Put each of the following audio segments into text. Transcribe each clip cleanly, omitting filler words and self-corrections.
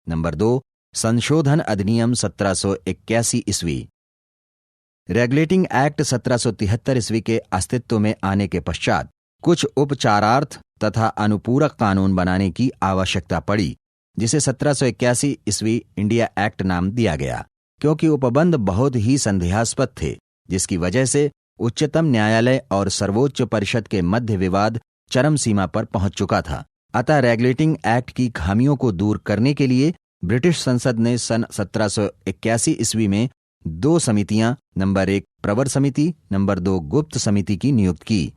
Number 2, संशोधन अधिनियम 1781 ईस्वी। रेगुलेटिंग एक्ट 1773 ईस्वी के अस्तित्व में आने के पश्चात कुछ उपचारार्थ तथा अनुपूरक कानून बनाने की आवश्यकता पड़ी, जिसे 1781 ईस्वी इंडिया एक्ट नाम दिया गया, क्योंकि उपबंध बहुत ही संदेहास्पद थे, जिसकी वजह से उच्चतम न्यायालय और सर्वोच्च परिषद के मध्य विवाद चरम सीमा पर पहुंच चुका था। अतः रेगुलेटिंग एक्ट की खामियों को दूर करने के लिए ब्रिटिश संसद ने सन 1781 ईस्वी में 2 समितियां, नंबर 1 प्रवर समिति, नंबर 2 गुप्त समिति की नियुक्त की।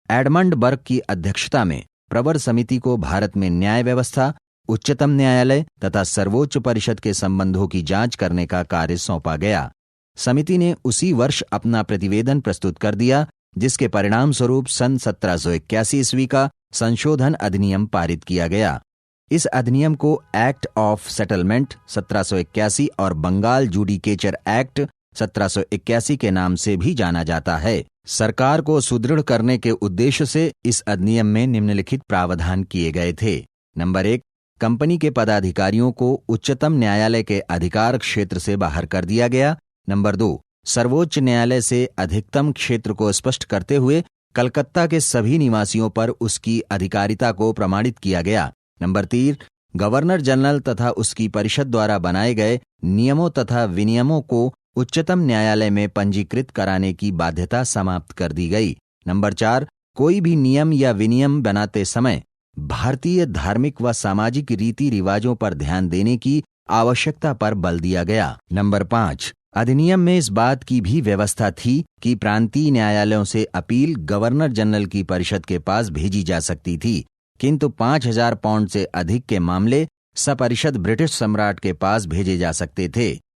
एडमंड बर्ग की अध्यक्षता में प्रवर समिति को भारत में न्याय व्यवस्था, उच्चतम न्यायालय तथा सर्वोच्च परिषद के संबंधों की जांच करने का कार्य सौंपा गया। समिति ने उसी वर्ष अपना प्रतिवेदन प्रस्तुत कर दिया, जिसके परिणाम स्वरूप सन 1781 ईस्वी का संशोधन अधिनियम पारित किया गया। इस अधिनियम को एक्ट ऑफ सेटलमेंट 1781 और बंगाल जुडिकेचर एक्ट 1781 के नाम से भी जाना जाता है। सरकार को सुदृढ़ करने के उद्देश्य से इस अधिनियम में निम्नलिखित प्रावधान किए गए थे। नंबर 1, कंपनी के पदाधिकारियों को उच्चतम न्यायालय के अधिकार क्षेत्र से बाहर कर दिया गया। नंबर 2, सर्वोच्च न्यायालय से अधिकतम क्षेत्र को स्पष्ट करते हुए कलकत्ता के सभी निवासियों पर उसकी अधिकारिता को प्रमाणित किया गया। नंबर 3, गवर्नर जनरल तथा उसकी परिषद द्वारा बनाए गए नियमों तथा विनियमों को उच्चतम न्यायालय में पंजीकृत कराने की बाध्यता समाप्त कर दी गई। नंबर 4, कोई भी नियम या विनियम बनाते समय भारतीय धार्मिक व सामाजिक रीति रिवाजों पर ध्यान देने की आवश्यकता पर बल दिया गया। नंबर 5, अधिनियम में इस बात की भी व्यवस्था थी कि प्रांतीय न्यायालयों से अपील गवर्नर जनरल की परिषद के पास भेजी जा सकती थी, किंतु 5000 पाउंड से अधिक के मामले सपरिषद ब्रिटिश सम्राट के पास भेजे जा सकते थे।